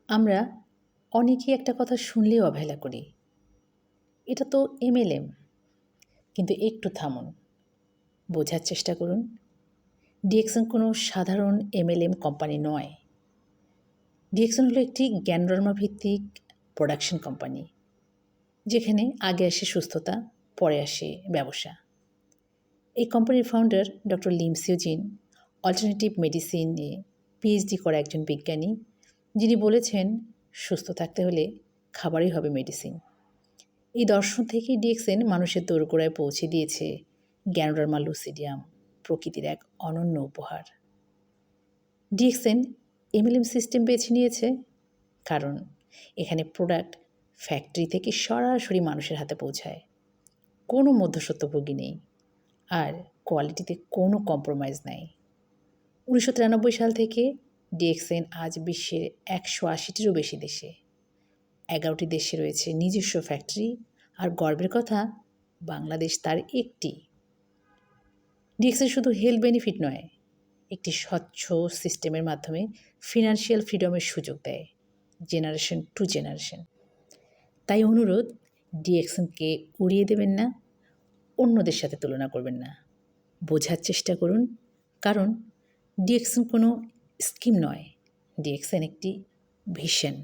আমরা অনেকেই একটা কথা শুনলেই অবহেলা করি। এটা তো এমএলএম। কিন্তু একটু থামুন, বোঝার চেষ্টা করুন। ডিএক্সন কোনো সাধারণ এমএলএম কোম্পানি নয়। ডিএক্সন হলো একটি জ্ঞানবর্মা ভিত্তিক প্রোডাকশন কোম্পানি, যেখানে আগে আসে সুস্থতা, পরে আসে ব্যবসা। এই কোম্পানির founder doctor Lim Seojin alternative মেডিসিনে পিএইচডি করা একজন বিজ্ঞানী, যিনি বলেছেন সুস্থ থাকতে হলে খাবারই হবে মেডিসিন। এই দর্শন থেকেই ডিএক্সএন মানুষের দোরগোড়ায় পৌঁছে দিয়েছে গ্যানোডার্মা লুসিডিয়াম, প্রকৃতির এক অনন্য উপহার। ডিএক্সএন এমএলএম সিস্টেম বেছে নিয়েছে কারণ এখানে প্রোডাক্ট ফ্যাক্টরি থেকে সরাসরি মানুষের হাতে পৌঁছায়। কোনো মধ্যস্বত্বভোগী নেই, আর কোয়ালিটিতে কোনো কম্প্রোমাইজ নাই। 1993 সাল থেকে ডিএক্সএন আজ বিশ্বের 180টিরও বেশি দেশে, 11টি দেশে রয়েছে নিজস্ব ফ্যাক্টরি, আর গর্বের কথা, বাংলাদেশ তার একটি। ডিএক্সএন শুধু হেলথ বেনিফিট নয়, একটি স্বচ্ছ সিস্টেমের মাধ্যমে ফিনান্সিয়াল ফ্রিডমের সুযোগ দেয় জেনারেশন টু জেনারেশন। তাই অনুরোধ, ডিএক্সএনকে উড়িয়ে দেবেন না, অন্যদের সাথে তুলনা করবেন না। বোঝার চেষ্টা করুন, কারণ ডিএক্সএন কোনো স্কিম নয়, ডিএক্সএন একটি ভিশন।